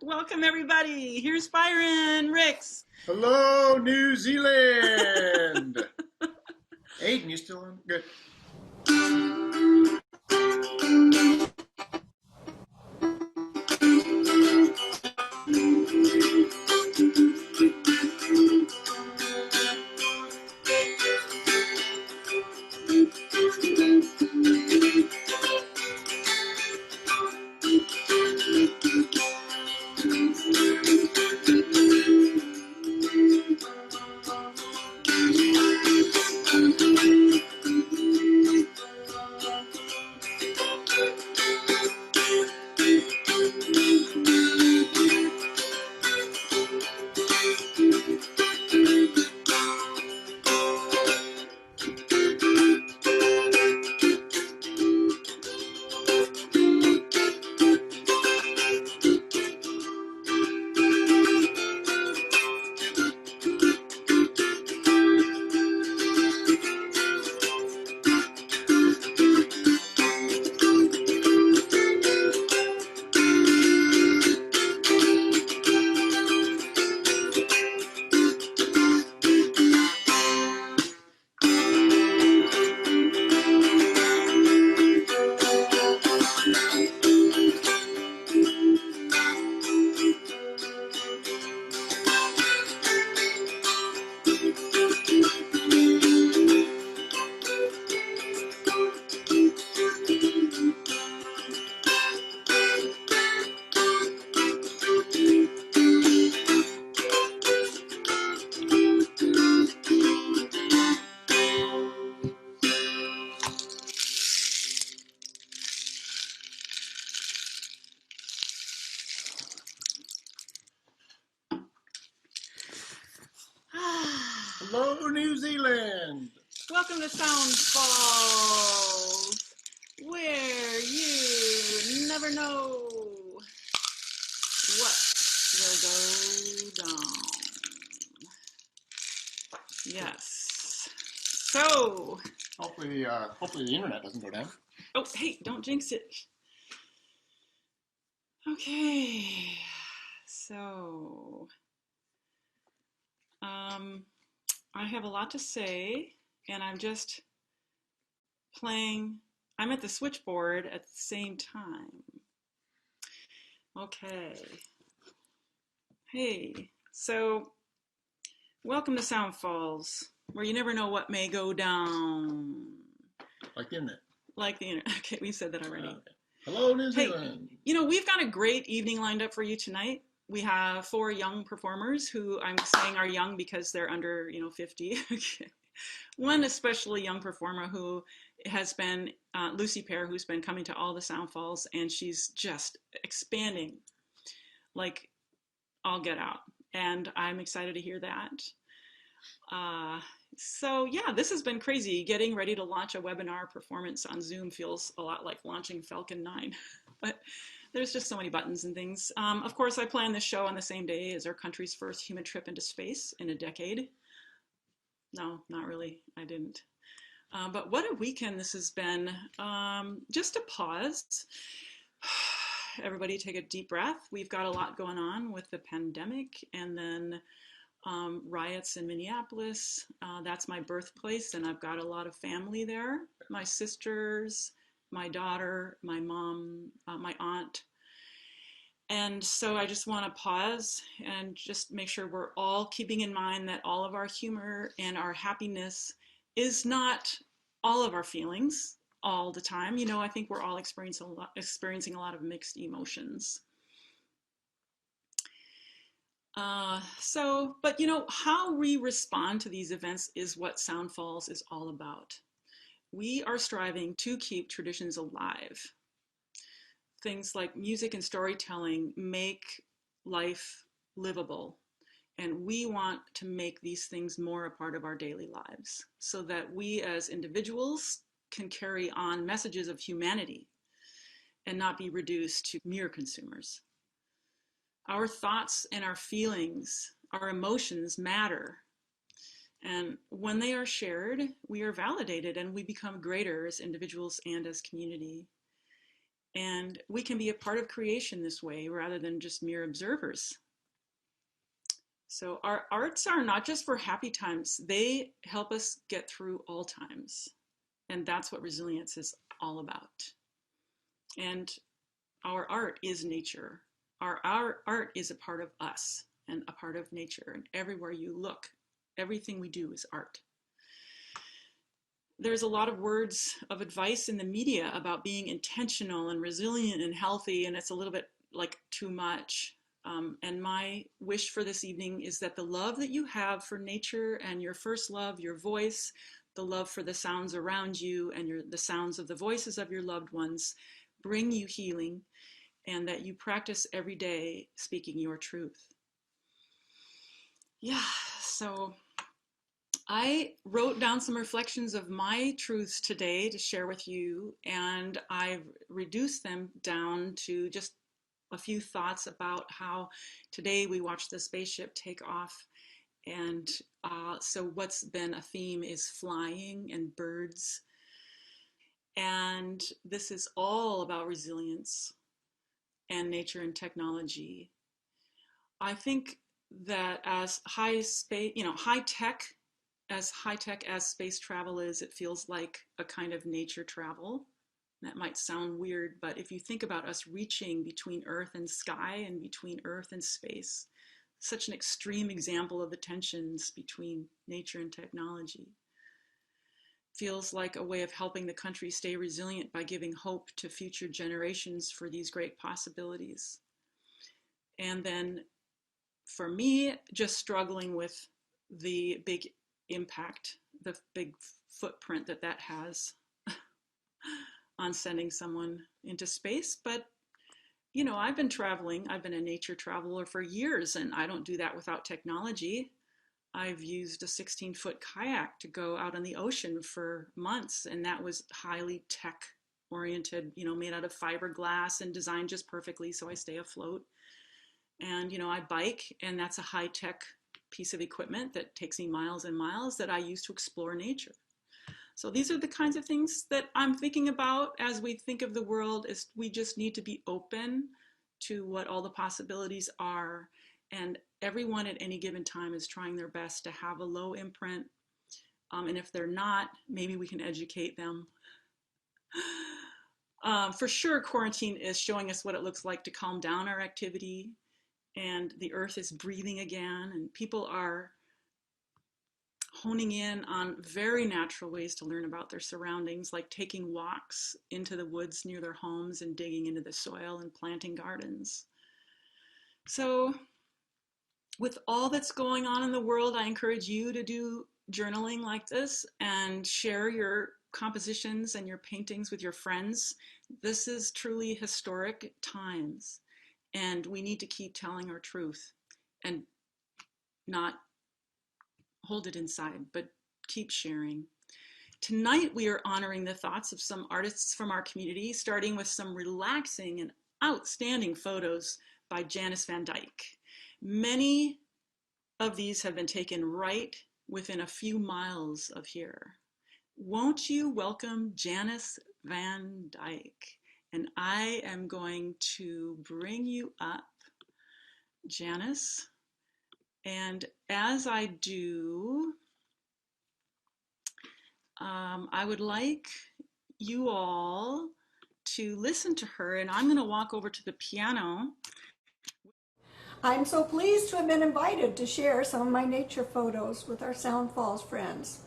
Welcome, everybody. Here's Byron Ricks. Hello, New Zealand. Aiden, you still on? Good. Hello, New Zealand. Welcome to Soundfalls, where you never know what will go down. Yes. So. Hopefully the internet doesn't go down. Oh, hey, don't jinx it. Okay. So. I have a lot to say, and I'm just playing. I'm at the switchboard at the same time. Okay. Hey, so welcome to Soundfalls, where you never know what may go down. Like the internet. Like the internet. Okay, we said that already. Okay. Hello, New Zealand. Hey, we've got a great evening lined up for you tonight. We have 4 young performers who I'm saying are young because they're under, 50. One especially young performer who has been Lucy Pear, who's been coming to all the Soundfalls, and she's just expanding like all get out. And I'm excited to hear that. So yeah, this has been crazy. Getting ready to launch a webinar performance on Zoom feels a lot like launching Falcon 9. But there's just so many buttons and things. Of course, I planned this show on the same day as our country's first human trip into space in a decade. No, not really. I didn't. But what a weekend this has been. Just a pause. Everybody take a deep breath. We've got a lot going on with the pandemic, and then riots in Minneapolis. That's my birthplace, and I've got a lot of family there. My sisters, my daughter, my mom, my aunt. And so I just want to pause and just make sure we're all keeping in mind that all of our humor and our happiness is not all of our feelings all the time. I think we're all experiencing a lot of mixed emotions. But how we respond to these events is what Soundfalls is all about. We are striving to keep traditions alive. Things like music and storytelling make life livable. And we want to make these things more a part of our daily lives so that we as individuals can carry on messages of humanity and not be reduced to mere consumers. Our thoughts and our feelings, our emotions matter. And when they are shared, we are validated and we become greater as individuals and as community. And we can be a part of creation this way rather than just mere observers. So our arts are not just for happy times, they help us get through all times. And that's what resilience is all about. And our art is nature. Our art is a part of us and a part of nature. And everywhere you look, everything we do is art. There's a lot of words of advice in the media about being intentional and resilient and healthy, and it's a little bit like too much. And my wish for this evening is that the love that you have for nature and your first love, your voice, the love for the sounds around you and the sounds of the voices of your loved ones bring you healing, and that you practice every day speaking your truth. Yeah, so I wrote down some reflections of my truths today to share with you, and I've reduced them down to just a few thoughts about how today we watched the spaceship take off. And so what's been a theme is flying and birds. And this is all about resilience and nature and technology. I think that as high tech as space travel is, it feels like a kind of nature travel. That might sound weird, but if you think about us reaching between Earth and sky and between Earth and space, such an extreme example of the tensions between nature and technology. Feels like a way of helping the country stay resilient by giving hope to future generations for these great possibilities. And then for me, just struggling with the big impact, the big footprint that has on sending someone into space. But, you know, I've been traveling. I've been a nature traveler for years, and I don't do that without technology. I've used a 16-foot kayak to go out on the ocean for months, and that was highly tech-oriented, you know, made out of fiberglass and designed just perfectly so I stay afloat. And, you know, I bike, and that's a high-tech piece of equipment that takes me miles and miles that I use to explore nature. So these are the kinds of things that I'm thinking about as we think of the world. Is we just need to be open to what all the possibilities are. And everyone at any given time is trying their best to have a low imprint. And if they're not, maybe we can educate them. For sure, quarantine is showing us what it looks like to calm down our activity. And the earth is breathing again. And people are honing in on very natural ways to learn about their surroundings, like taking walks into the woods near their homes and digging into the soil and planting gardens. So with all that's going on in the world, I encourage you to do journaling like this and share your compositions and your paintings with your friends. This is truly historic times, and we need to keep telling our truth and not hold it inside, but keep sharing. Tonight, we are honoring the thoughts of some artists from our community, starting with some relaxing and outstanding photos by Janice Van Dyke. Many of these have been taken right within a few miles of here. Won't you welcome Janice Van Dyke? And I am going to bring you up, Janice. And as I do, I would like you all to listen to her, and I'm going to walk over to the piano. I'm so pleased to have been invited to share some of my nature photos with our Soundfalls friends.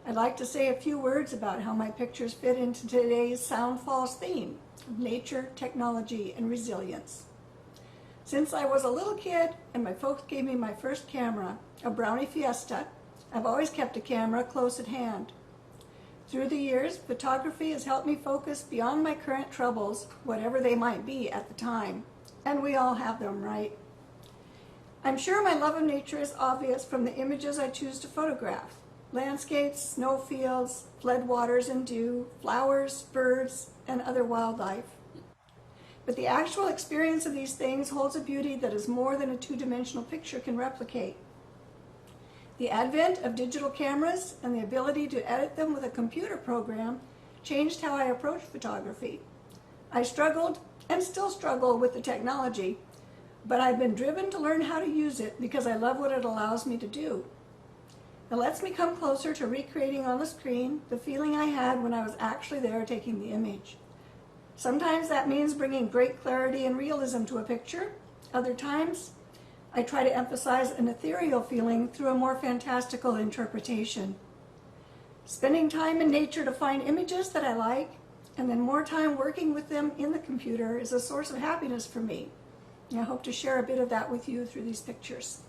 I'd like to say a few words about how my pictures fit into today's Soundfalls theme of nature, technology, and resilience. Since I was a little kid and my folks gave me my first camera, a Brownie Fiesta, I've always kept a camera close at hand. Through the years, photography has helped me focus beyond my current troubles, whatever they might be at the time, and we all have them, right? I'm sure my love of nature is obvious from the images I choose to photograph. Landscapes, snowfields, floodwaters and dew, flowers, birds, and other wildlife. But the actual experience of these things holds a beauty that is more than a two-dimensional picture can replicate. The advent of digital cameras and the ability to edit them with a computer program changed how I approach photography. I struggled and still struggle with the technology, but I've been driven to learn how to use it because I love what it allows me to do. It lets me come closer to recreating on the screen the feeling I had when I was actually there taking the image. Sometimes that means bringing great clarity and realism to a picture. Other times, I try to emphasize an ethereal feeling through a more fantastical interpretation. Spending time in nature to find images that I like, and then more time working with them in the computer is a source of happiness for me. And I hope to share a bit of that with you through these pictures.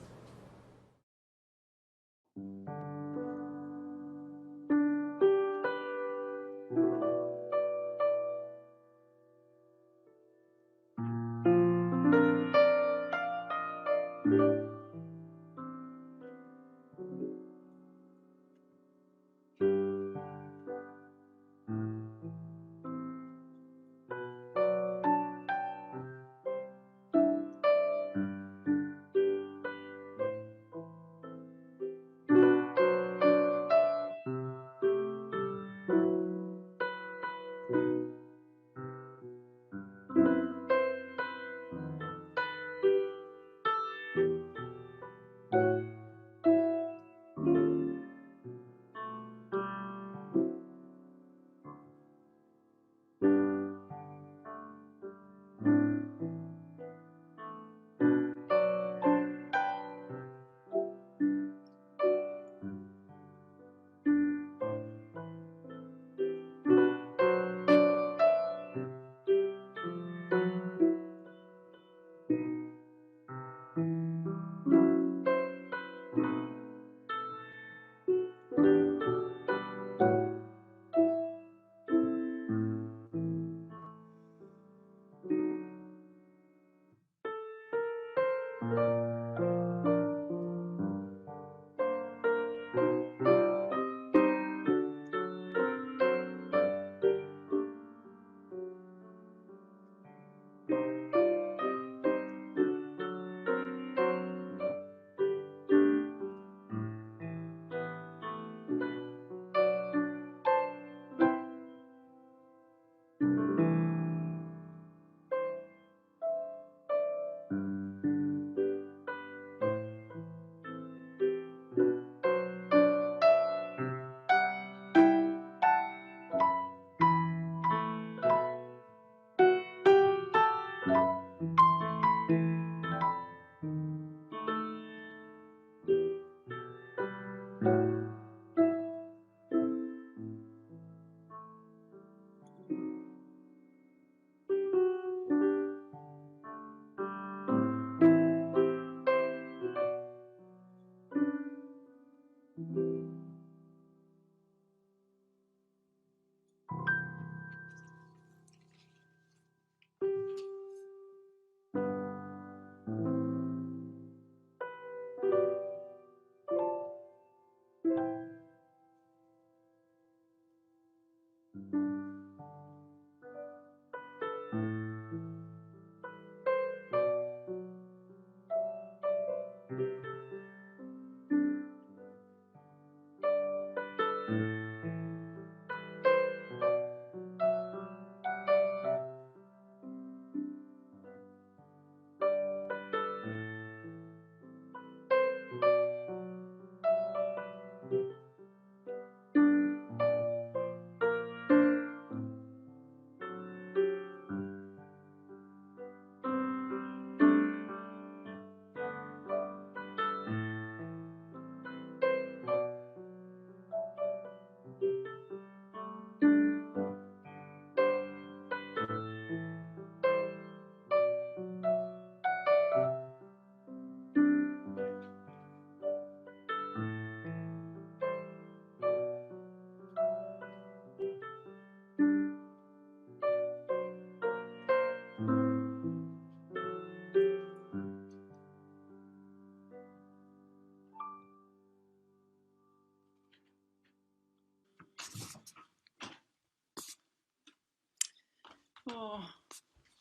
Oh,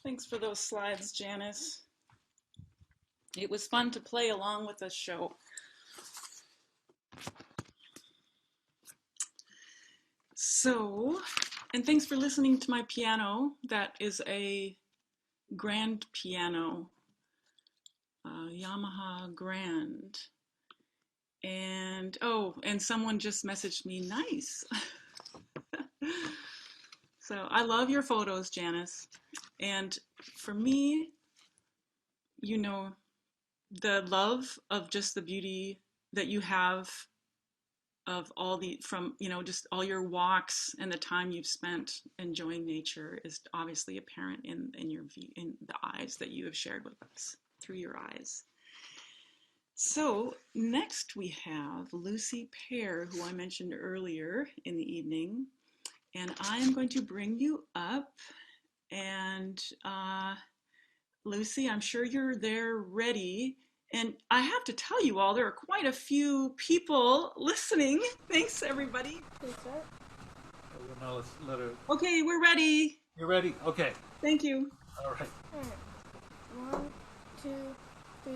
thanks for those slides, Janice. It was fun to play along with the show. So, And thanks for listening to my piano. That is a grand piano, Yamaha Grand. And and someone just messaged me, nice. So I love your photos, Janice. And for me, you know, the love of just the beauty that you have of all the, from, you know, just all your walks and the time you've spent enjoying nature is obviously apparent in your view, in the eyes that you have shared with us, through your eyes. So next we have Lucy Pear, who I mentioned earlier in the evening, and I am going to bring you up. And Lucy, I'm sure you're there ready. And I have to tell you all, there are quite a few people listening. Thanks, everybody. Now let's let her. Okay, we're ready. You're ready? Okay. Thank you. All right. 1, 2, 3.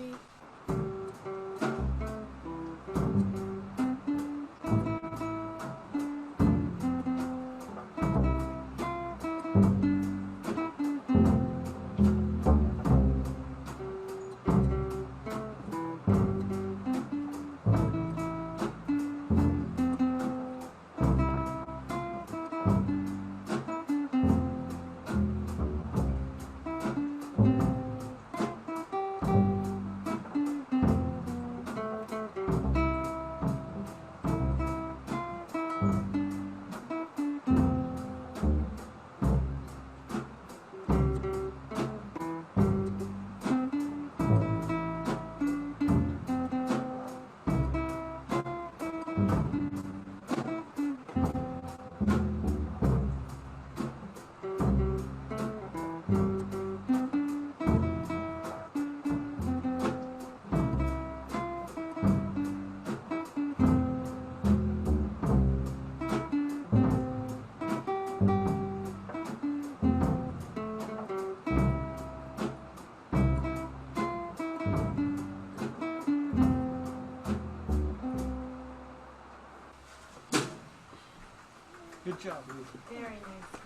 Good job, Lucy. Very nice.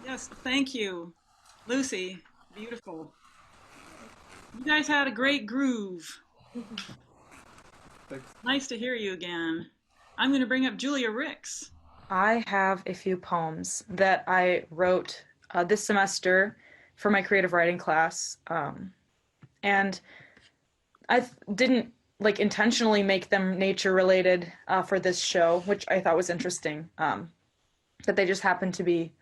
Yes, thank you. Lucy, beautiful. You guys had a great groove. Thanks. Nice to hear you again. I'm going to bring up Julia Ricks. I have a few poems that I wrote this semester for my creative writing class. And I didn't intentionally make them nature related for this show, which I thought was interesting. That they just happened to be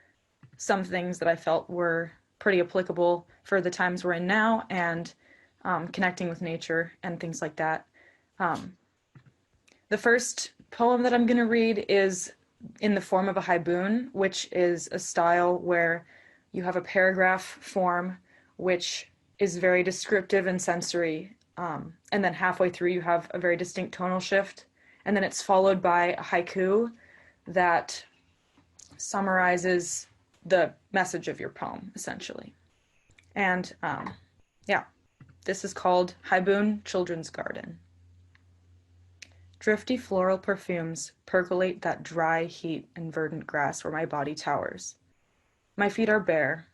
some things that I felt were pretty applicable for the times we're in now, and connecting with nature and things like that. The first poem that I'm going to read is in the form of a haibun, which is a style where you have a paragraph form, which is very descriptive and sensory. And then halfway through, you have a very distinct tonal shift. And then it's followed by a haiku that summarizes the message of your poem, essentially. And this is called Haibun Children's Garden. Drifty floral perfumes percolate that dry heat and verdant grass where my body towers. My feet are bare.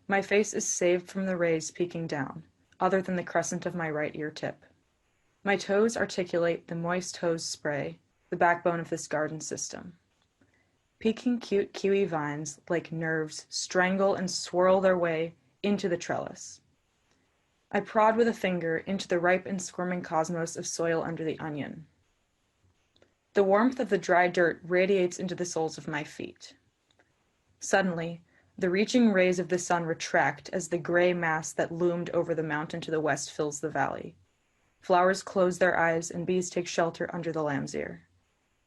My face is saved from the rays peeking down, other than the crescent of my right ear tip. My toes articulate the moist hose spray, the backbone of this garden system. Peeking cute kiwi vines like nerves strangle and swirl their way into the trellis. I prod with a finger into the ripe and squirming cosmos of soil under the onion. The warmth of the dry dirt radiates into the soles of my feet. Suddenly, the reaching rays of the sun retract as the gray mass that loomed over the mountain to the west fills the valley. Flowers close their eyes and bees take shelter under the lamb's ear.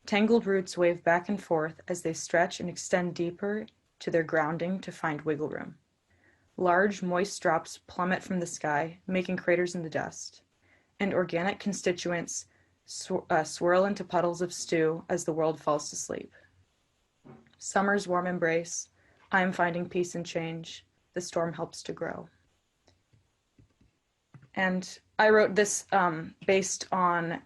Tangled roots wave back and forth as they stretch and extend deeper to their grounding to find wiggle room. Large, moist drops plummet from the sky, making craters in the dust, and organic constituents swirl into puddles of stew as the world falls to sleep. Summer's warm embrace, I am finding peace and change. The storm helps to grow. And I wrote this based on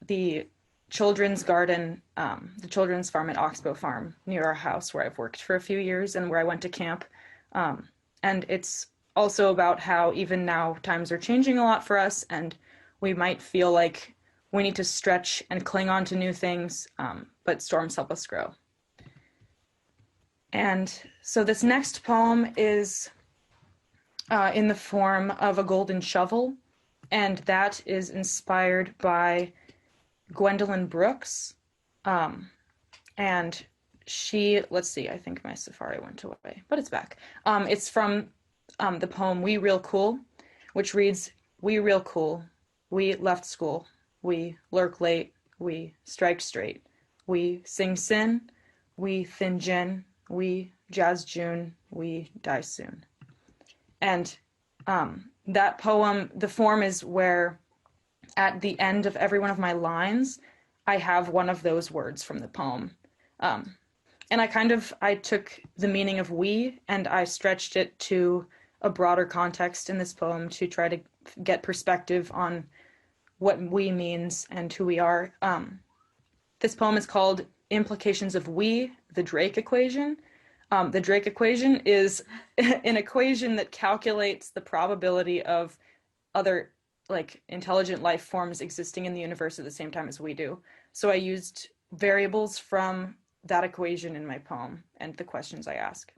the children's garden, the children's farm at Oxbow Farm near our house, where I've worked for a few years and where I went to camp. And it's also about how even now times are changing a lot for us, and we might feel like we need to stretch and cling on to new things, but storms help us grow. And so this next poem is in the form of a golden shovel, and that is inspired by Gwendolyn Brooks. And she, let's see, I think my Safari went away, but it's back. It's from the poem We Real Cool, which reads, "We real cool, we left school, we lurk late, we strike straight, we sing sin, we thin gin, we jazz June, we die soon." And that poem, the form is where at the end of every one of my lines, I have one of those words from the poem. And I took the meaning of we and I stretched it to a broader context in this poem to try to get perspective on what we means and who we are. This poem is called Implications of We, the Drake equation. The Drake equation is an equation that calculates the probability of other intelligent life forms existing in the universe at the same time as we do. So I used variables from that equation in my poem and the questions I ask.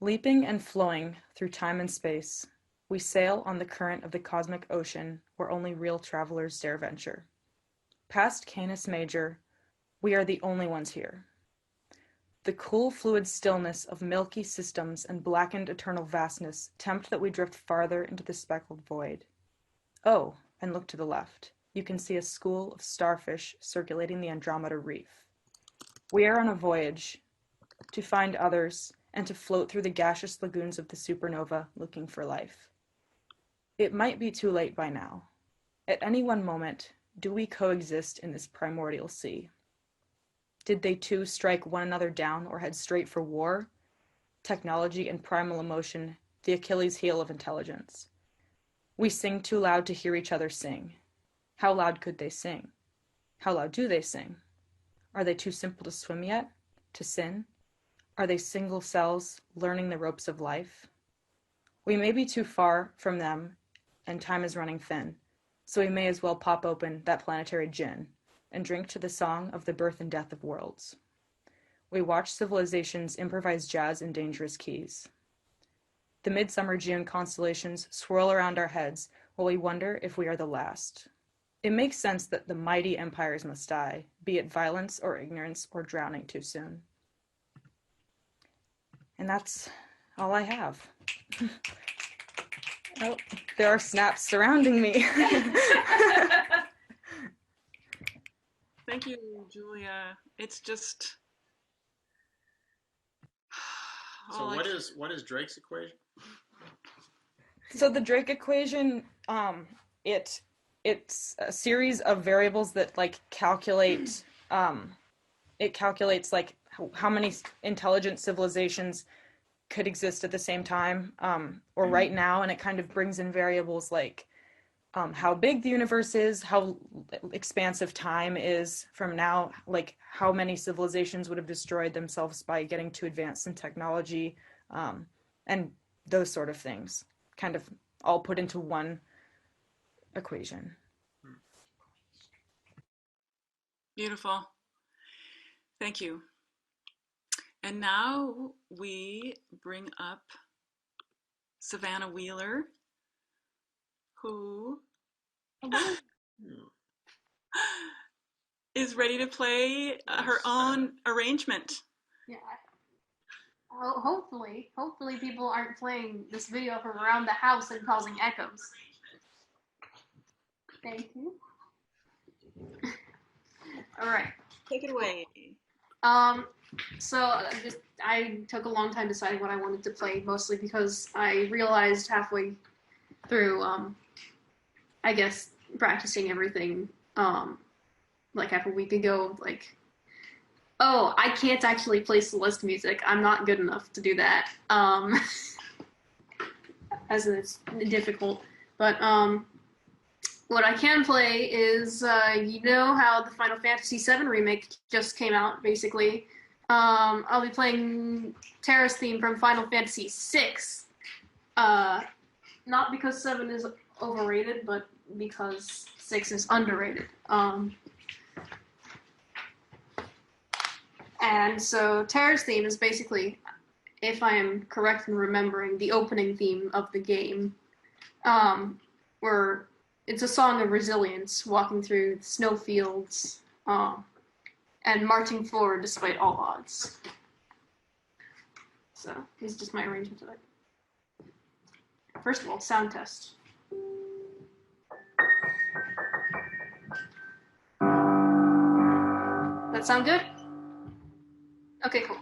Leaping and flowing through time and space, we sail on the current of the cosmic ocean where only real travelers dare venture. Past Canis Major, we are the only ones here. The cool fluid stillness of milky systems and blackened eternal vastness tempt that we drift farther into the speckled void. Oh, and look to the left. You can see a school of starfish circulating the Andromeda Reef. We are on a voyage to find others and to float through the gaseous lagoons of the supernova looking for life. It might be too late by now. At any one moment, do we coexist in this primordial sea? Did they too strike one another down or head straight for war? Technology and primal emotion, the Achilles heel of intelligence. We sing too loud to hear each other sing. How loud could they sing? How loud do they sing? Are they too simple to swim yet? To sin? Are they single cells learning the ropes of life? We may be too far from them, and time is running thin, so we may as well pop open that planetary gin and drink to the song of the birth and death of worlds. We watch civilizations improvise jazz in dangerous keys. The midsummer June constellations swirl around our heads while we wonder if we are the last. It makes sense that the mighty empires must die, be it violence or ignorance or drowning too soon. And that's all I have. Oh, there are snaps surrounding me. Thank you, Julia. It's just. So what is Drake's equation? So the Drake equation, it's a series of variables that calculate. It calculates how many intelligent civilizations could exist at the same time or right now, and it kind of brings in variables like how big the universe is, how expansive time is from now, how many civilizations would have destroyed themselves by getting too advanced in technology, and those sort of things, kind of all put into one equation. Beautiful. Thank you. And now we bring up Savannah Wheeler, who is ready to play her own arrangement. Yeah. Well, hopefully people aren't playing this video from around the house and causing echoes. Thank you. All right. Take it away. So I took a long time deciding what I wanted to play, mostly because I realized halfway through, I guess, practicing everything, half a week ago, oh, I can't actually play Celeste music. I'm not good enough to do that. As in it's difficult. But What I can play is, you know how the Final Fantasy VII remake just came out, basically. I'll be playing Terra's theme from Final Fantasy VI. Not because 7 is overrated, but because 6 is underrated. And so Terra's theme is basically, if I am correct in remembering, the opening theme of the game, where it's a song of resilience, walking through the snowfields, and marching forward despite all odds. So, this is just my arrangement of it. First of all, sound test. That sound good? Okay, cool.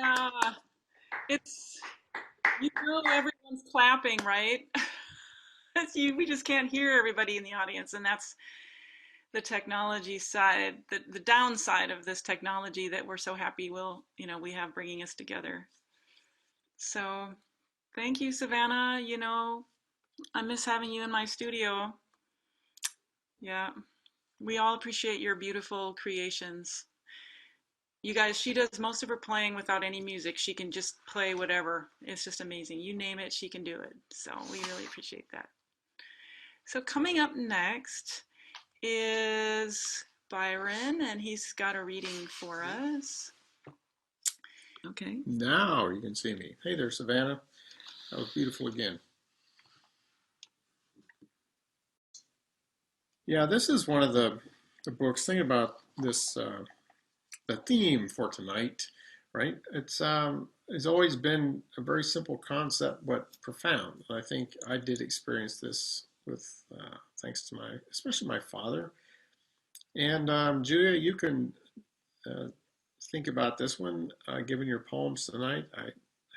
Yeah, it's, everyone's clapping, right? We just can't hear everybody in the audience, and that's the technology side, the downside of this technology that we're so happy we have bringing us together. So thank you, Savannah. I miss having you in my studio. Yeah, we all appreciate your beautiful creations. You guys, she does most of her playing without any music. She can just play whatever. It's just amazing. You name it, she can do it. So we really appreciate that. So coming up next is Byron, and he's got a reading for us. Okay. Now you can see me. Hey there, Savannah. That was beautiful again. Yeah, this is one of the books. Think about this, the theme for tonight, right? It's always been a very simple concept, but profound. I think I did experience this with, thanks to especially my father. And Julia, you can think about this one, given your poems tonight. I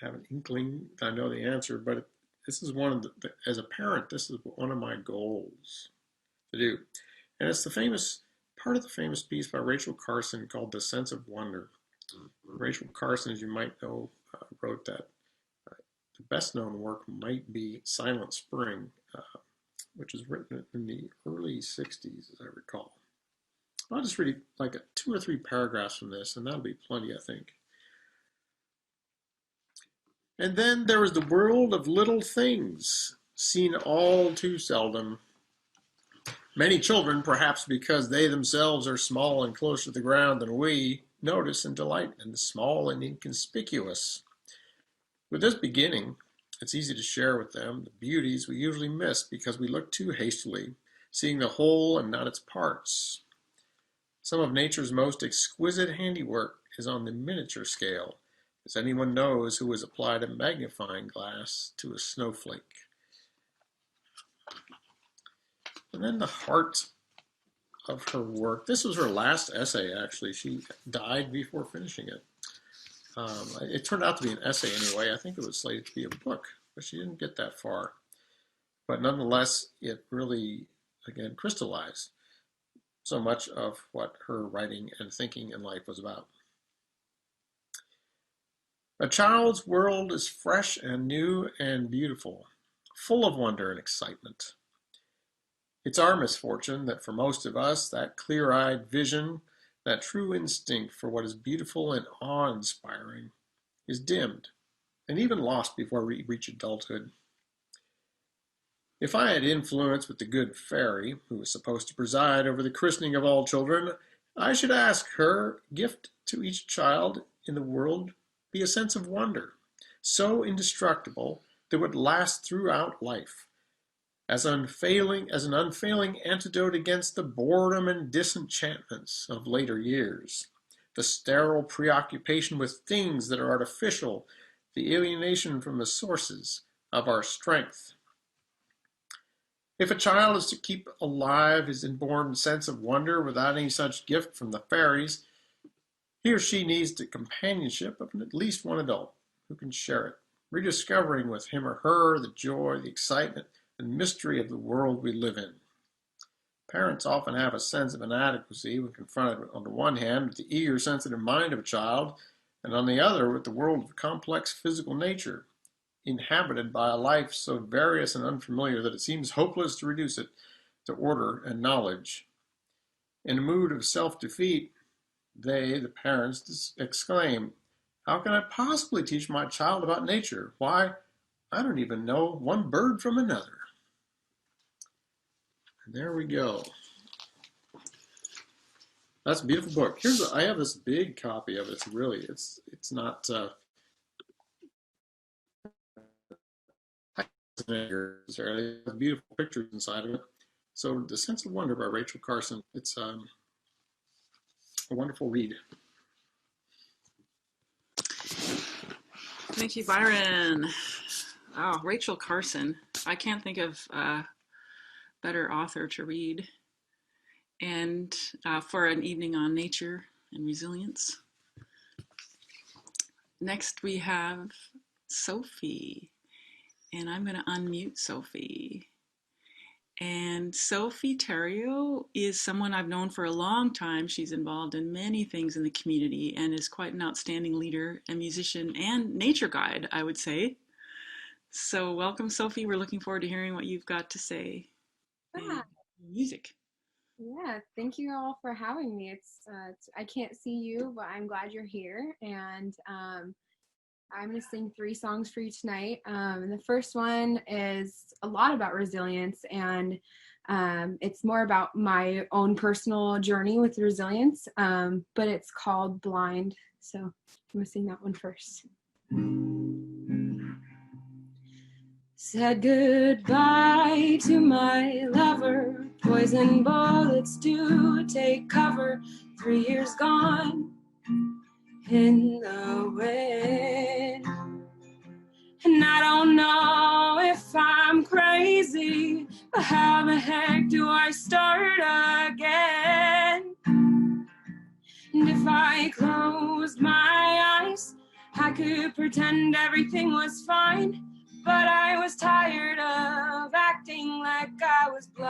have an inkling, I know the answer, but this is one of as a parent, this is one of my goals to do. And it's part of the famous piece by Rachel Carson called The Sense of Wonder. Rachel Carson, as you might know, wrote that. The best known work might be Silent Spring, which was written in the early 60s, as I recall. I'll just read like 2 or 3 paragraphs from this, and that'll be plenty, I think. And then there was the world of little things, seen all too seldom. Many children, perhaps because they themselves are small and closer to the ground than we, notice and delight in the small and inconspicuous. With this beginning, it's easy to share with them the beauties we usually miss because we look too hastily, seeing the whole and not its parts. Some of nature's most exquisite handiwork is on the miniature scale, as anyone knows who has applied a magnifying glass to a snowflake. And then the heart of her work. This was her last essay, actually. She died before finishing it. It turned out to be an essay anyway. I think it was slated to be a book, but she didn't get that far. But nonetheless, it really, again, crystallized so much of what her writing and thinking in life was about. A child's world is fresh and new and beautiful, full of wonder and excitement. It's our misfortune that for most of us, that clear-eyed vision, that true instinct for what is beautiful and awe-inspiring, is dimmed and even lost before we reach adulthood. If I had influence with the good fairy, who was supposed to preside over the christening of all children, I should ask her gift to each child in the world be a sense of wonder, so indestructible that it would last throughout life, as an unfailing antidote against the boredom and disenchantments of later years, the sterile preoccupation with things that are artificial, the alienation from the sources of our strength. If a child is to keep alive his inborn sense of wonder without any such gift from the fairies, he or she needs the companionship of at least one adult who can share it, rediscovering with him or her the joy, the excitement, and mystery of the world we live in. Parents often have a sense of inadequacy when confronted, on the one hand, with the eager, sensitive mind of a child, and on the other, with the world of complex physical nature, inhabited by a life so various and unfamiliar that it seems hopeless to reduce it to order and knowledge. In a mood of self-defeat, they, the parents, exclaim, "How can I possibly teach my child about nature? Why, I don't even know one bird from another." And there we go. That's a beautiful book. I have this big copy of it. It's not necessarily. There's beautiful pictures inside of it. So The Sense of Wonder by Rachel Carson. It's a wonderful read. Thank you, Byron. Oh, Rachel Carson. I can't think of a better author to read. And for an evening on nature and resilience. Next we have Sophie, and I'm going to unmute Sophie. And Sophie Terrio is someone I've known for a long time. She's involved in many things in the community and is quite an outstanding leader, a musician, and nature guide, I would say. So welcome, Sophie. We're looking forward to hearing what you've got to say. Ah, And music. yeah, thank you all for having me. I can't see you, but I'm glad you're here. And I'm going to sing 3 songs for you tonight. And the first one is a lot about resilience, and it's more about my own personal journey with resilience, but it's called Blind. So I'm going to sing that one first. Said goodbye to my lover, poison bullets do take cover, 3 years gone in the wind. And I don't know if I'm crazy, but how the heck do I start again? And if I closed my eyes, I could pretend everything was fine, but I was tired of acting like I was blind.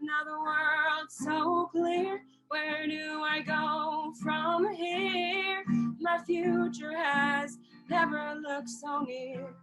Now the world's so clear, where do I go from here? My future has never looked so near.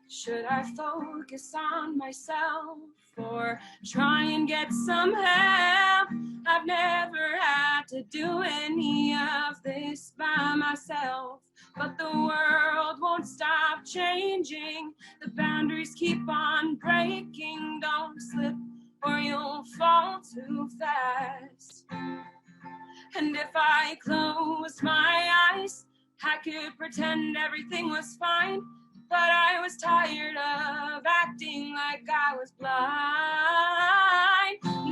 Should I focus on myself or try and get some help? I've never had to do any of this by myself, but the world won't stop changing. The boundaries keep on breaking. Don't slip or you'll fall too fast. And if I closed my eyes, I could pretend everything was fine, but I was tired of acting like I was blind.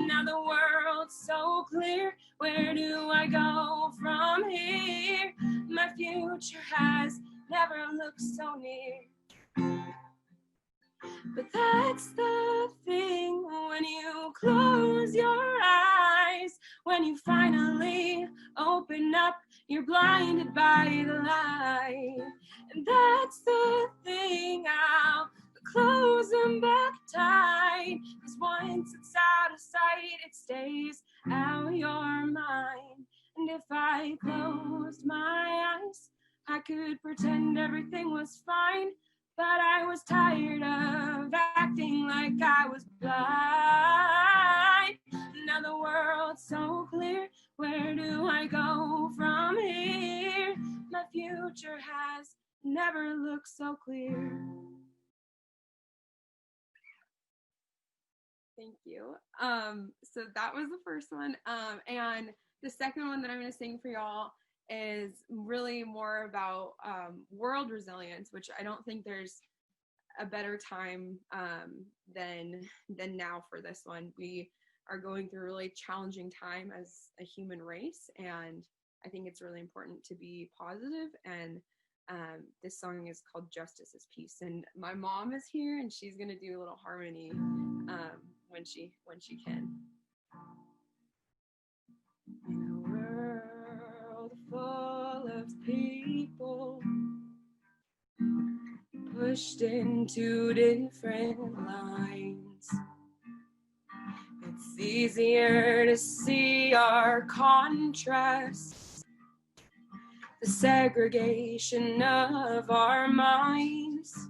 Now the world's so clear, where do I go from here? My future has never looked so near. But that's the thing, when you close your eyes, when you finally open up, you're blinded by the light. And that's the thing, I'll close them back tight, 'cause once it's out of sight, it stays out your mind. And if I closed my eyes, I could pretend everything was fine, but I was tired of acting like I was blind. Now the world's so clear, where do I go from here? My future has never looked so clear. Thank you. So that was the first one. And the second one that I'm going to sing for y'all is really more about world resilience, which I don't think there's a better time than now for this one. We are going through a really challenging time as a human race, and I think it's really important to be positive. And this song is called Justice is Peace, and my mom is here, and she's going to do a little harmony when she can. In a world full of people pushed into different lines, it's easier to see our contrasts, the segregation of our minds.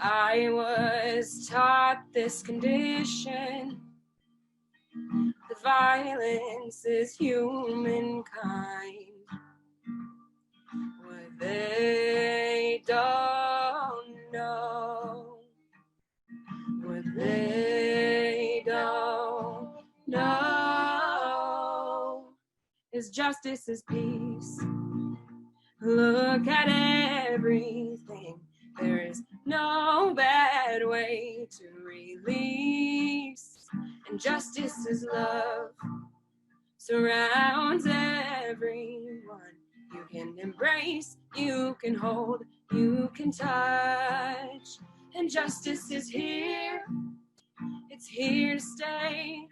I was taught this condition, the violence is humankind. What they don't know, what they don't know, is justice is peace. Look at everything, there is no bad way to release, and justice is love, surrounds everyone. You can embrace, you can hold, you can touch, and justice is here, it's here to stay.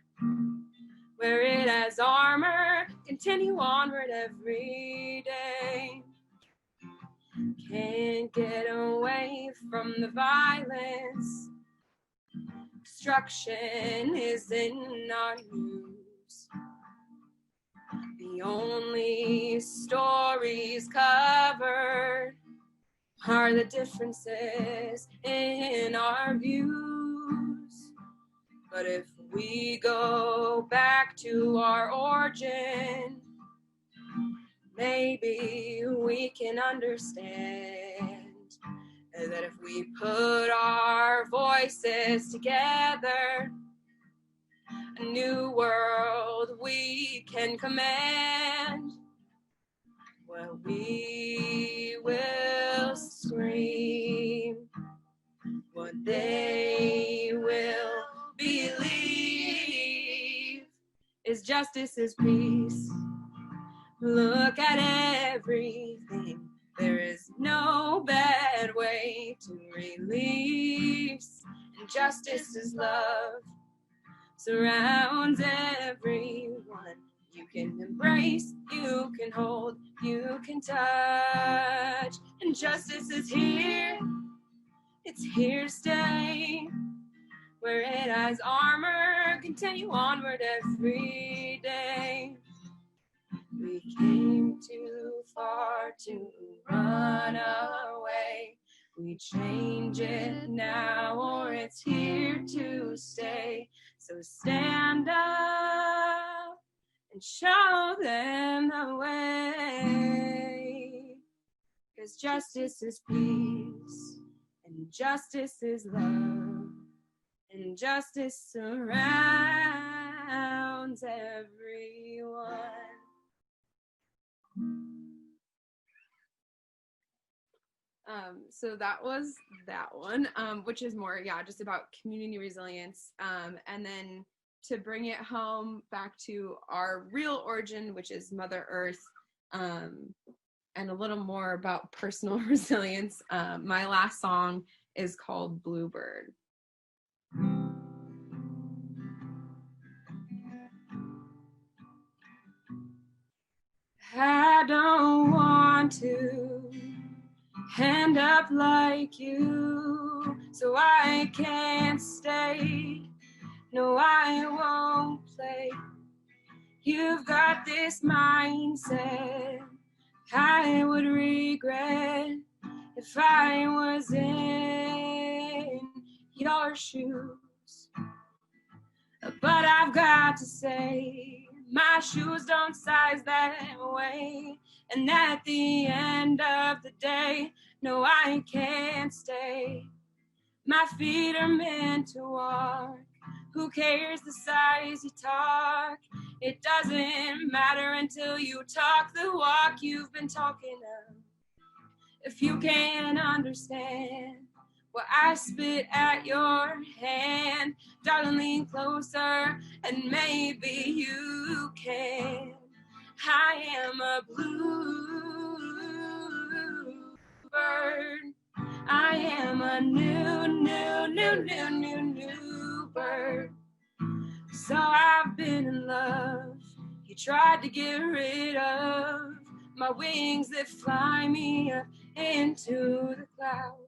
wear it as armor, continue onward every day. Can't get away from the violence. Destruction is in our news. The only stories covered are the differences in our views. But if we go back to our origin, maybe we can understand that if we put our voices together, a new world we can command. Well, we will scream what they will believe is justice is peace. Look at everything. There is no bad way to release. And justice is love. Surrounds everyone. You can embrace, you can hold, you can touch. And justice is here. It's here to stay. Wear it as armor. Continue onward every day. We came too far to run away. We change it now or it's here to stay. So stand up and show them the way. 'Cause justice is peace and justice is love. And justice surrounds everyone. So that was that one, which is more, just about community resilience. And then to bring it home back to our real origin, which is Mother Earth, and a little more about personal resilience. My last song is called Bluebird. I don't want to end up like you, so I can't stay. No, I won't play. You've got this mindset I would regret if I was in your shoes. But I've got to say, my shoes don't size that way. And at the end of the day, no, I can't stay. My feet are meant to walk. Who cares the size you talk? It doesn't matter until you talk the walk you've been talking of. If you can't understand what I spit at your hand, darling, lean closer and maybe you can. I am a bluebird. I am a new bird. So I've been in love. You tried to get rid of my wings that fly me up into the clouds.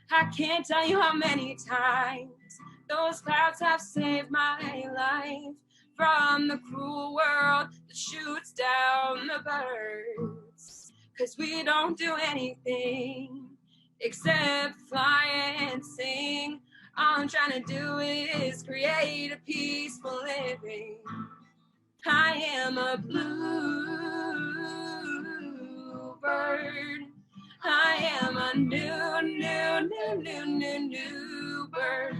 I can't tell you how many times those clouds have saved my life from the cruel world that shoots down the birds. 'Cause we don't do anything except fly and sing. All I'm trying to do is create a peaceful living. I am a bluebird. I am a new bird.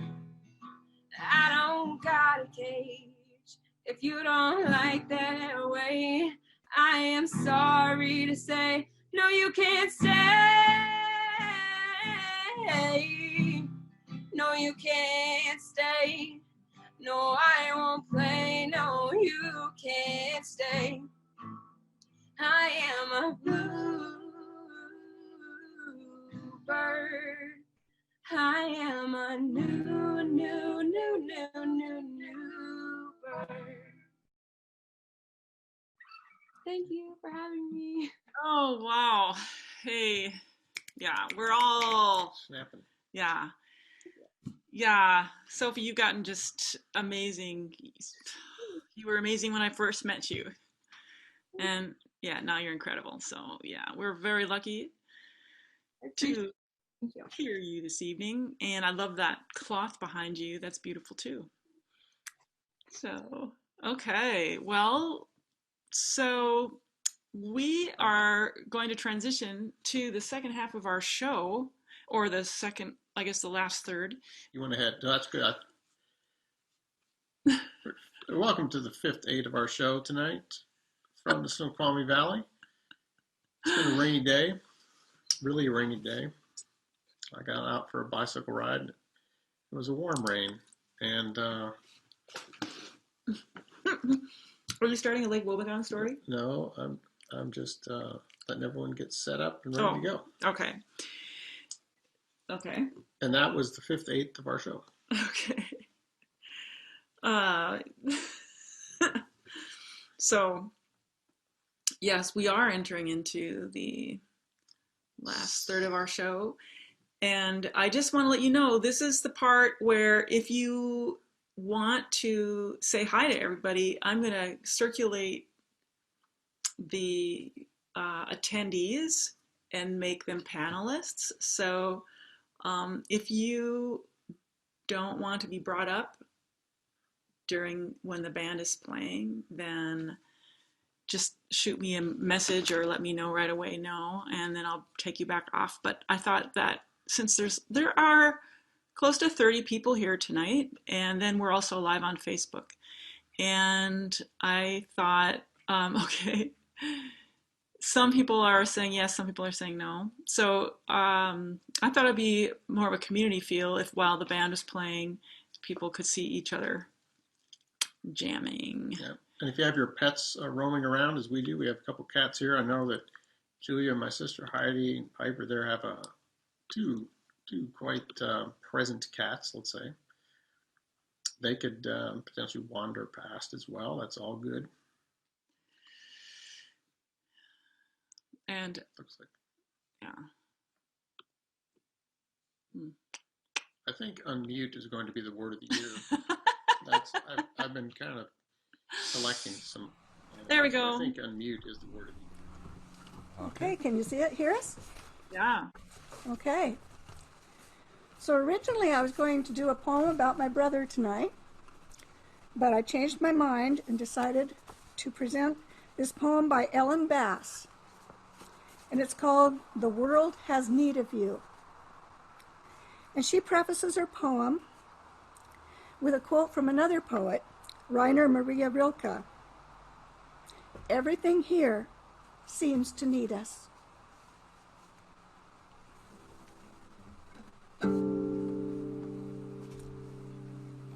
I don't got a cage. If you don't like that way, I am sorry to say, no, you can't stay. No, you can't stay. No, I won't play. No, you can't stay. I am a bluebird. I am a new bird. Thank you for having me. Oh, wow. Hey, yeah, we're all, Snapping. yeah. Yeah, Sophie, you've gotten just amazing. You were amazing when I first met you. And yeah, now you're incredible. So yeah, we're very lucky to Thank you. hear you this evening. And I love that cloth behind you. That's beautiful too. So, okay. Well, so we are going to transition to the second half of our show, or the second, I guess the last third. You went ahead. No, that's good. Welcome to the fifth aid of our show tonight from the Snoqualmie Valley. It's been a rainy day, really a rainy day. I got out for a bicycle ride. It was a warm rain, and Are you starting a Lake Wobegon story? no, I'm just letting everyone get set up and ready to go. Okay. Okay. And that was the fifth eighth of our show. Okay. Uh, so, yes, we are entering into the last third of our show. And I just want to let you know, this is the part where if you want to say hi to everybody, I'm going to circulate the attendees and make them panelists. So if you don't want to be brought up during when the band is playing, then just shoot me a message or let me know right away, and then I'll take you back off. But I thought that since there are close to 30 people here tonight, and then we're also live on Facebook, and I thought, okay, some people are saying yes, some people are saying no. So I thought it'd be more of a community feel if while the band was playing, people could see each other jamming. Yeah. And if you have your pets roaming around, as we do, we have a couple cats here. I know that Julia and my sister Heidi and Piper there have two quite present cats, let's say. They could potentially wander past as well. That's all good. And looks like, yeah. I think unmute is going to be the word of the year. I've been kind of selecting some. There we go. I think unmute is the word of the year. Okay, can you see it? Hear us? Yeah. Okay. So originally I was going to do a poem about my brother tonight, but I changed my mind and decided to present this poem by Ellen Bass. And it's called The World Has Need of You. And she prefaces her poem with a quote from another poet, Rainer Maria Rilke. Everything here seems to need us.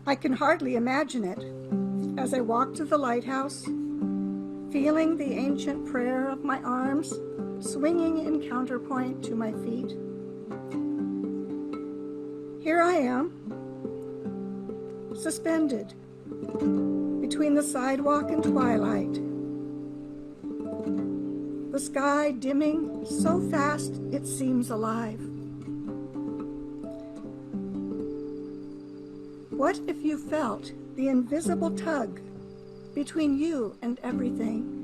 I can hardly imagine it as I walk to the lighthouse, feeling the ancient prayer of my arms swinging in counterpoint to my feet. Here I am, suspended between the sidewalk and twilight, the sky dimming so fast it seems alive. What if you felt the invisible tug between you and everything?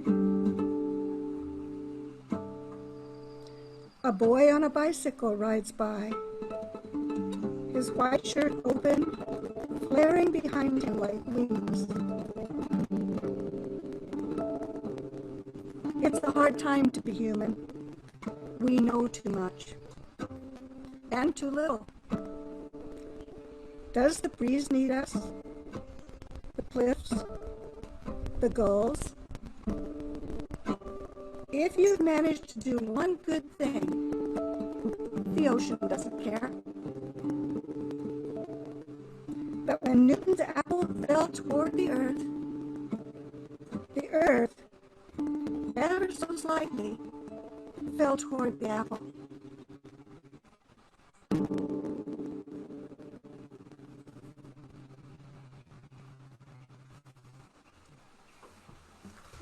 A boy on a bicycle rides by, his white shirt open, flaring behind him like wings. It's a hard time to be human. We know too much, and too little. Does the breeze need us? The cliffs? The gulls? If you've managed to do one good thing, the ocean doesn't care. But when Newton's apple fell toward the earth, ever so slightly, fell toward the apple.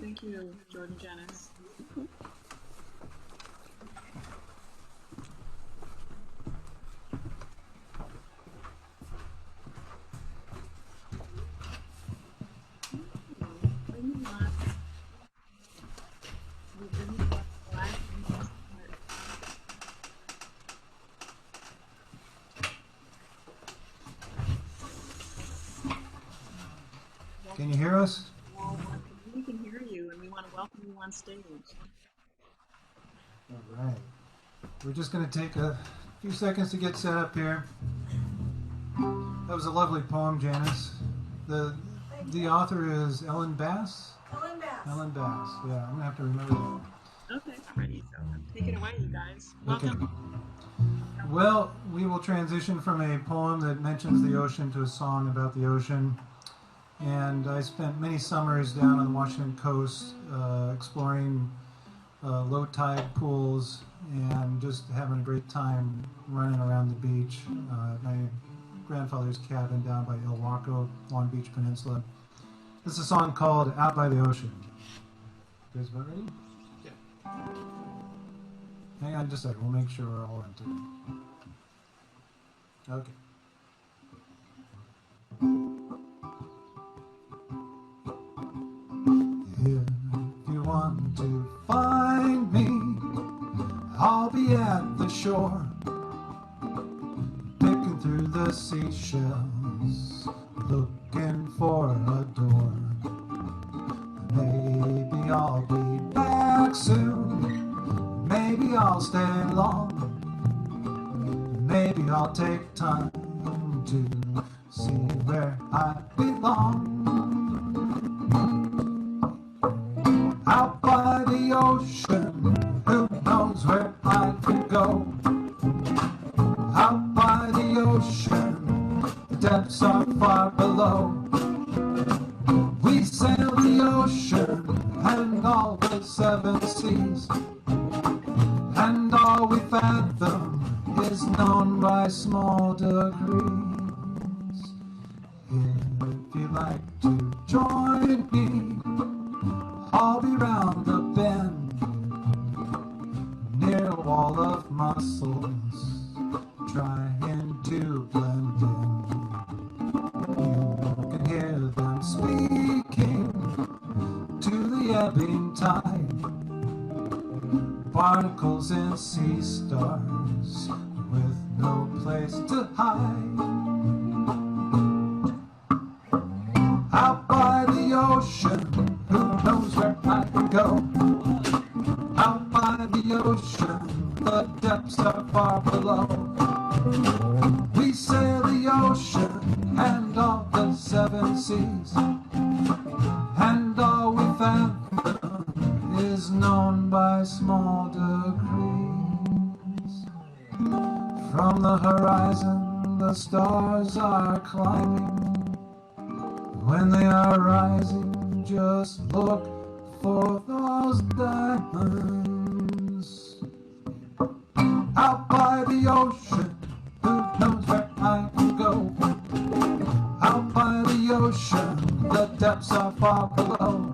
Thank you, you, Jordan Janice. Can you hear us? We can hear you, and we want to welcome you on stage. All right. We're just going to take a few seconds to get set up here. That was a lovely poem, Janice. The author is Ellen Bass? Ellen Bass. Ellen Bass. Yeah, I'm going to have to remember that. Okay, I'm ready. So take it away, you guys. Welcome. Okay. Well, we will transition from a poem that mentions the ocean to a song about the ocean. And I spent many summers down on the Washington coast exploring low tide pools and just having a great time running around the beach. My grandfather's cabin down by Ilwaco, Long Beach Peninsula. This is a song called Out by the Ocean. You guys about ready? Yeah. Hang on just a second, we'll make sure we're all into it. Okay. If you want to find me, I'll be at the shore, picking through the seashells, looking for a door. Maybe I'll be back soon, maybe I'll stay long, maybe I'll take time to see where I belong. Out by the ocean, who knows where I could go? Out by the ocean, the depths are far below. We sail the ocean and all the seven seas, and all we fathom is known by small degrees. If you'd like to join me, I'll be round the bend, near a wall of mussels, trying to blend in. You can hear them speaking to the ebbing tide, barnacles and sea stars with no place to hide. Out by the ocean, who knows where I can go? Out by the ocean, the depths are far below. We sail the ocean and all the seven seas, and all we fathom is known by small degrees. From the horizon, the stars are climbing. When they are rising, just look for those diamonds. Out by the ocean, who knows where I can go? Out by the ocean, the depths are far below.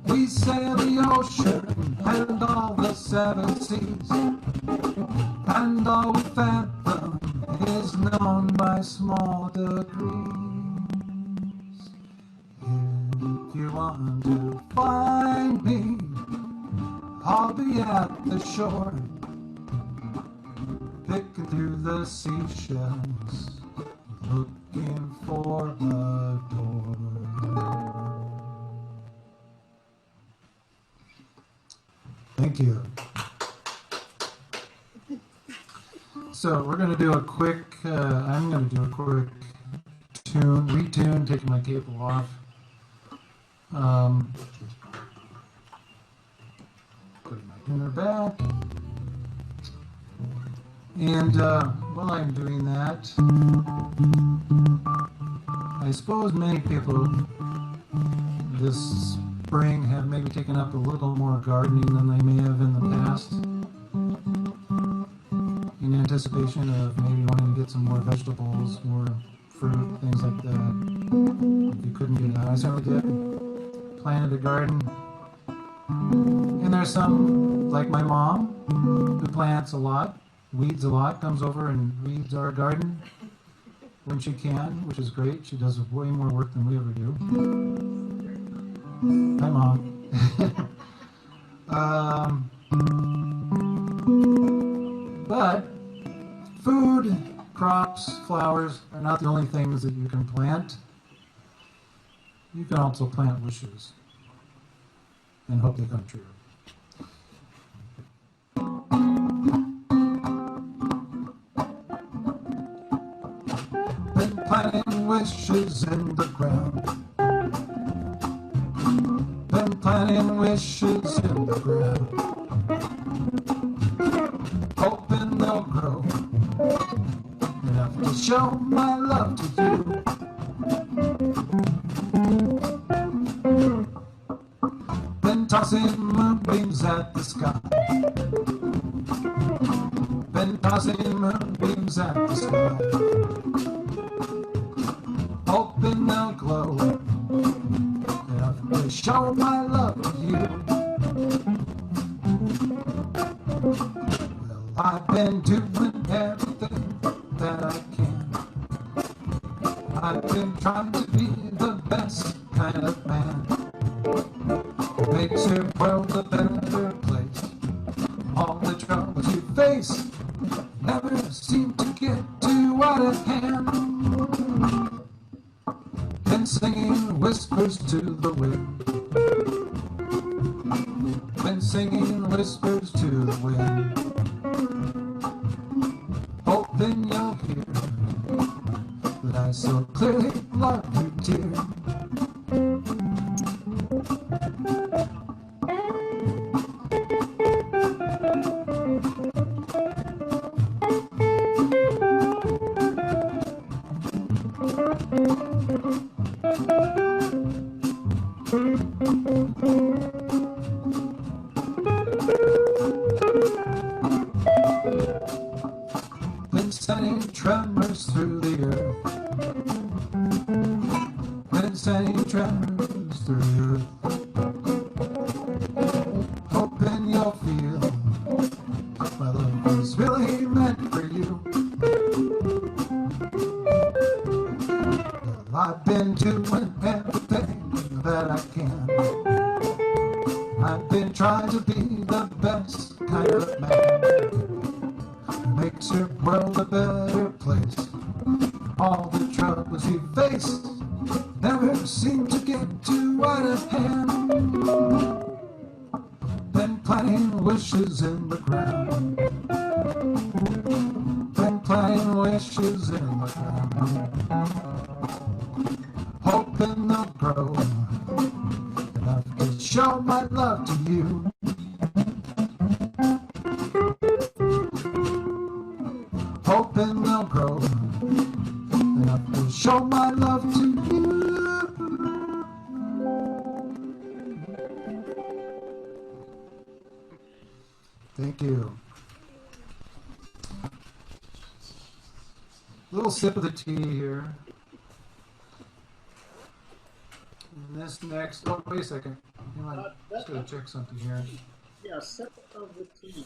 We sail the ocean and all the seven seas, and all we fathom is known by small degrees. If you want to find me, I'll be at the shore, picking through the seashells, looking for a door. Thank you. So we're going to do a quick, I'm going to do a quick retune, taking my cable off. Putting my tuner back. And while I'm doing that, I suppose many people this spring have maybe taken up a little more gardening than they may have in the past, in anticipation of maybe wanting to get some more vegetables, more fruit, things like that. If you couldn't get it out, I certainly did. planted a garden. And there's some, like my mom, who plants a lot, weeds a lot, comes over and weeds our garden when she can, which is great. She does way more work than we ever do. Hi, Mom. But food, crops, flowers are not the only things that you can plant. You can also plant wishes and hope they come true. Been planting wishes in the ground. Been planting wishes in the ground. Hoping they'll grow enough to show my love to you. Been tossing moonbeams at the sky. Been tossing moonbeams at the sky. Hoping they'll glow enough to show my love to you. Well, I've been doing everything that I can. I've been trying to be the best kind of man. Makes your world a better place. All the troubles you face never seem to get too out of hand. Been singing whispers to the wind. Been singing whispers to the wind. Hoping you'll hear that I so clearly love you, dear. Been sending tremors through the earth. Been sending tremors through the earth. Hoping you'll feel my love was really meant for you. Well, I've been doing everything that I can. I've been trying to be the best kind of man. Makes your world a better place. All the troubles you face never seem to get too out of hand. Been planting wishes in the ground. Been planting wishes in the ground. Hoping they'll grow enough to show my love to you. Hoping they'll grow enough to show my love to you. Thank you. Little sip of the tea here. And this next, oh, wait a second. Hang on, just gotta check something here. Yeah, sip of the tea.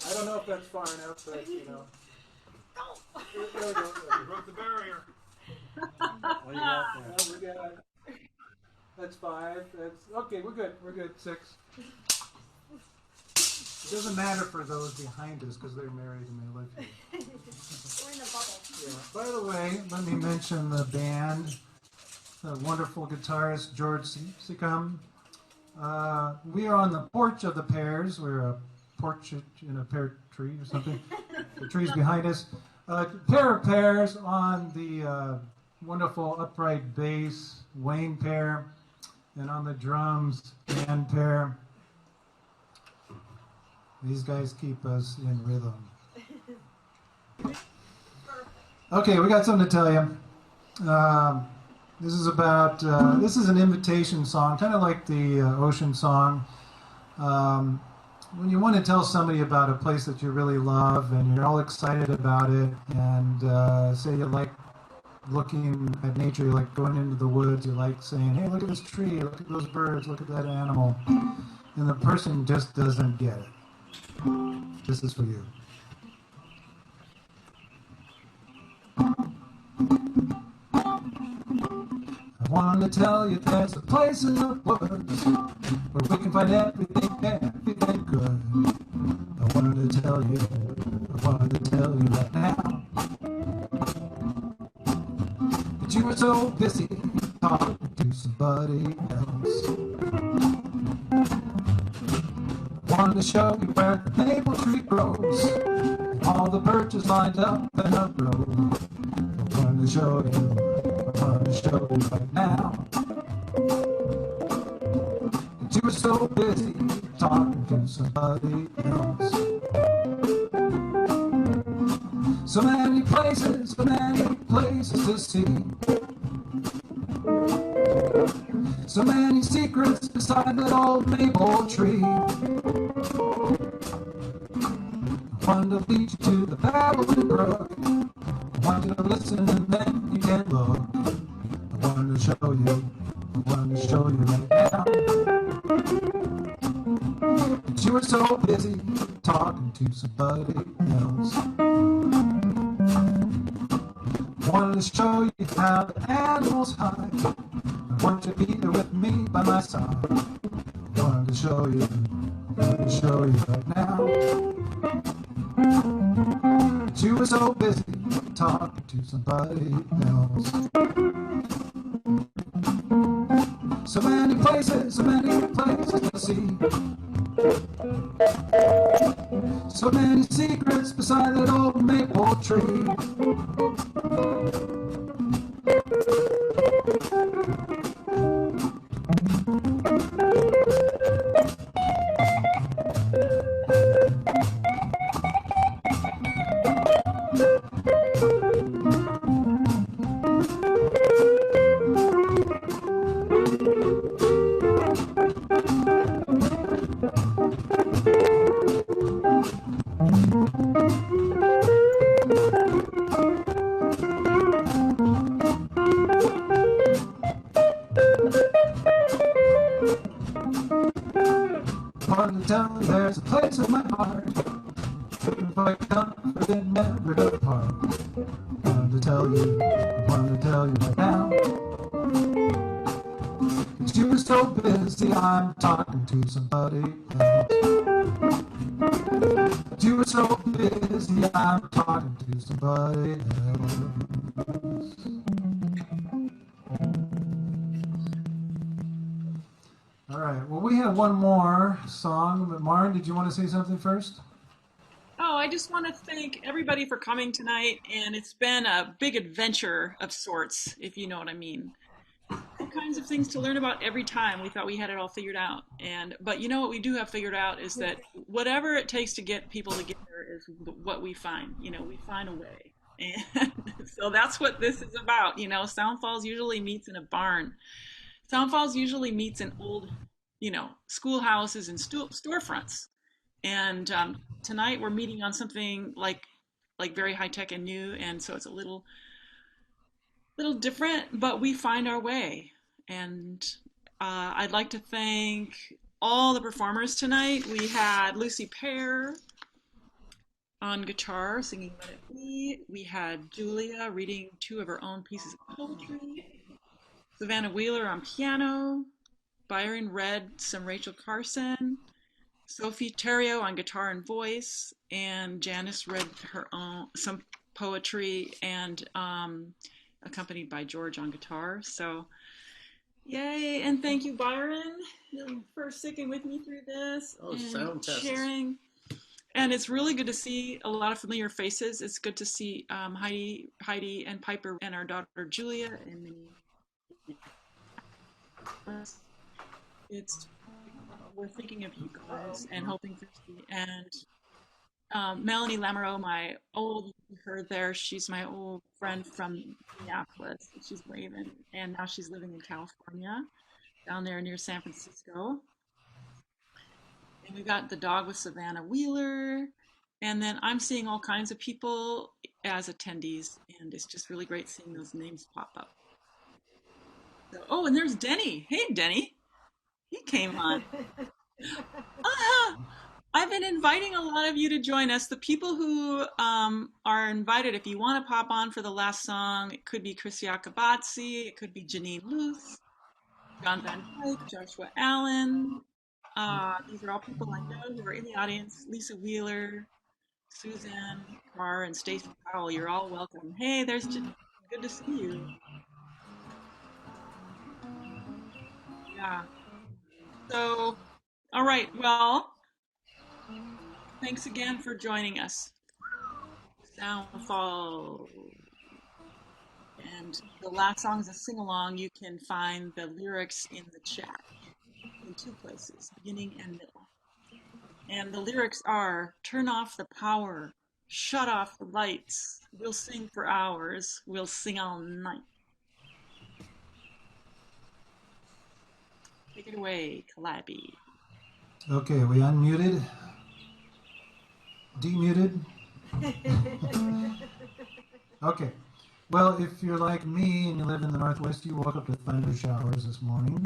I don't know if that's far enough, but you know. There we go. You broke the barrier. What do you got there? Well, we got, that's 5. That's okay. We're good. We're good. 6. It doesn't matter for those behind us because they're married and they live here. We're in the bubble. Yeah. By the way, let me mention the band. The wonderful guitarist George Seacombe. We are on the porch of the pears. We're a porch in a pear tree or something. The tree's behind us. Pair of pears on the wonderful upright bass, Wayne Pear, and on the drums, Dan Pear. These guys keep us in rhythm. Okay, we got something to tell you. This is about, this is an invitation song, kind of like the ocean song. when you want to tell somebody about a place that you really love and you're all excited about it, and say you like looking at nature, you like going into the woods, you like saying, hey, look at this tree, look at those birds, look at that animal, and the person just doesn't get it. This is for you. I wanted to tell you there's a place in the woods where we can find everything good. I wanted to tell you right now. But you were so busy talking to somebody else. I wanted to show you where the maple tree grows, and all the birches lined up in a row. I wanted to show you right now. But you were so busy talking to somebody else. So many places to see. So many secrets beside that old maple tree. I wanted to lead you to the babbling brook. I want you to listen and then you can look. I wanted to show you right now. But you were so busy talking to somebody else. I wanted to show you how the animals hide. I want you to be there with me by my side. I wanted to show you right now. But you were so busy talking to somebody else. So many places to see. So many secrets beside that old maple tree. There's a place in my heart where comfort and never depart. I wanted to tell you right now. But you were so busy, I'm talking to somebody else. But you were so busy, I'm talking to somebody else. All right, well, we have one more song, but Maren, did you want to say something first? Oh, I just want to thank everybody for coming tonight, and it's been a big adventure of sorts, if you know what I mean. All kinds of things to learn about every time. We thought we had it all figured out, but you know what we do have figured out is that whatever it takes to get people together is what we find. You know, we find a way, and so that's what this is about. You know, Soundfalls usually meets in a barn. Soundfalls usually meets in old, schoolhouses and storefronts. And tonight we're meeting on something like very high tech and new, and so it's a little different, but we find our way. And I'd like to thank all the performers tonight. We had Lucy Pear on guitar singing Let It Be. We had Julia reading two of her own pieces of poetry. Savannah Wheeler on piano. Byron read some Rachel Carson. Sophie Theriault on guitar and voice, and Janice read some poetry, and accompanied by George on guitar. So, yay! And thank you, Byron, for sticking with me through this and sharing. And it's really good to see a lot of familiar faces. It's good to see Heidi, and Piper, and our daughter Julia, and many. We're thinking of you guys and hoping for you. And Melanie Lamoureux, you heard there, she's my old friend from Minneapolis. She's Raven, and now she's living in California, down there near San Francisco. And we've got the dog with Savannah Wheeler. And then I'm seeing all kinds of people as attendees, and it's just really great seeing those names pop up. So, oh, and there's Denny. Hey, Denny. He came on. I've been inviting a lot of you to join us. The people who are invited, if you want to pop on for the last song, it could be Chris Yakabatsi, it could be Janine Luth, John Van Dyke, Joshua Allen. These are all people I know who are in the audience. Lisa Wheeler, Suzanne Carr, and Stacey Powell. You're all welcome. Hey, there's Janine. Good to see you. Yeah. So, all right. Well, thanks again for joining us. Soundfalls. And the last song is a sing-along. You can find the lyrics in the chat in two places, beginning and middle. And the lyrics are, turn off the power, shut off the lights, we'll sing for hours, we'll sing all night. Take it away, Calliope. Okay, we unmuted? Demuted? Okay. Well, if you're like me and you live in the Northwest, you woke up to thunder showers this morning.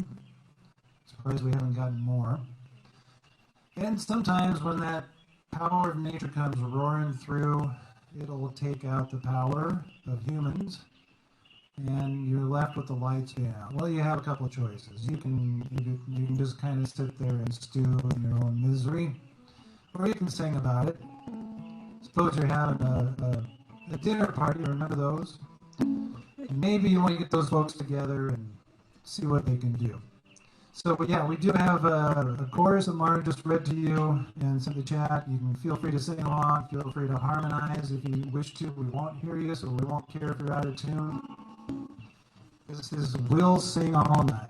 Surprised we haven't gotten more. And sometimes when that power of nature comes roaring through, it'll take out the power of humans, and you're left with the lights down. Well, you have a couple of choices. You can just kind of sit there and stew in your own misery, or you can sing about it. Suppose you're having a dinner party, remember those? And maybe you want to get those folks together and see what they can do. So, but yeah, we do have a chorus that Maren just read to you and sent the chat. You can feel free to sing along, feel free to harmonize if you wish to. We won't hear you, so we won't care if you're out of tune. This is We'll Sing All Night.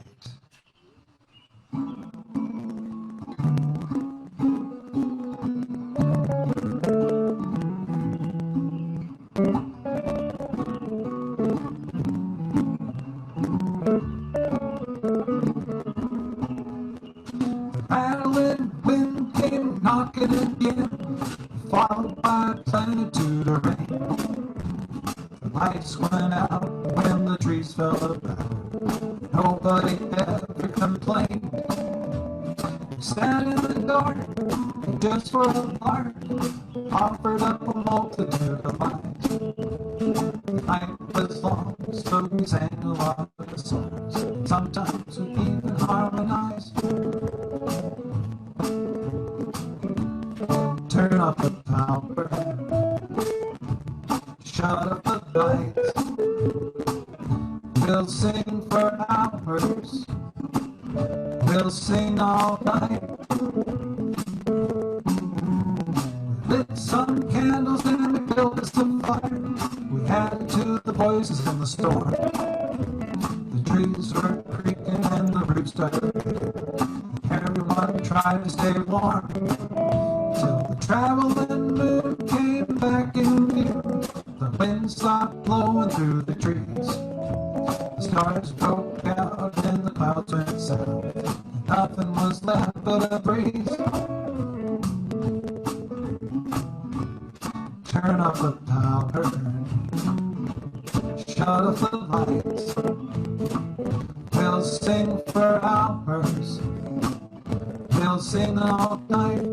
Knocking again, followed by a plenitude of rain. The lights went out when the trees fell about. Nobody ever complained. We sat in the dark, and just for a lark, offered up a multitude of lines. The night was long, so we sang a lot of songs, and sometimes we even harmonized. Turn off the power, shut off the lights. We'll sing for hours, we'll sing all night. We lit some candles and we built us some fire. We added to the voices in the storm. The trees were creaking and the roots started creaking. Everyone tried to stay warm. Till the traveling moon came back in view. The wind stopped blowing through the trees. The stars broke out and the clouds went south. And nothing was left but a breeze. Turn off the power, shut off the lights. We'll sing for hours, we'll sing all night.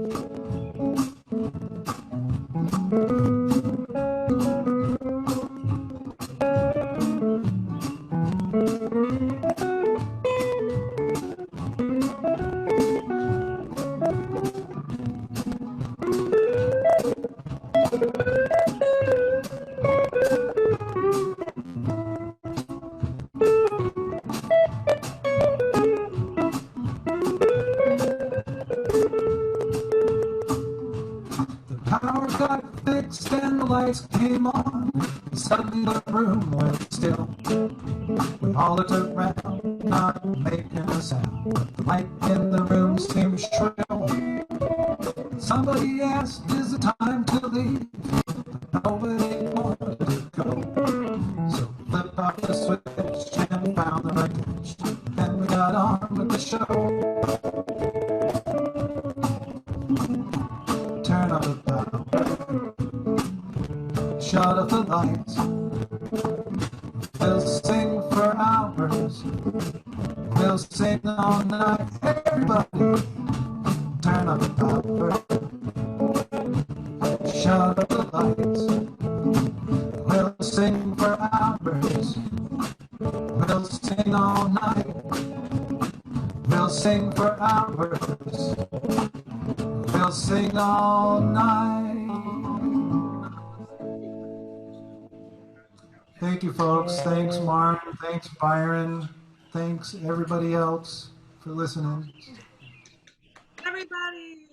And the lights came on, and suddenly the room went still. We all looked around, not making a sound, but the light in the room seemed shrill. Somebody asked, is it time to leave? But nobody wanted to go. So we flipped off the switch and found the right ditch. Then we got on with the show. We'll sing for hours. We'll sing all night. Everybody, turn up the power. Shut up the lights. We'll sing for hours. We'll sing all night. We'll sing for hours. We'll sing all night. Thank you, folks. Thanks, Maren. Thanks, Byron. Thanks, everybody else, for listening. Everybody.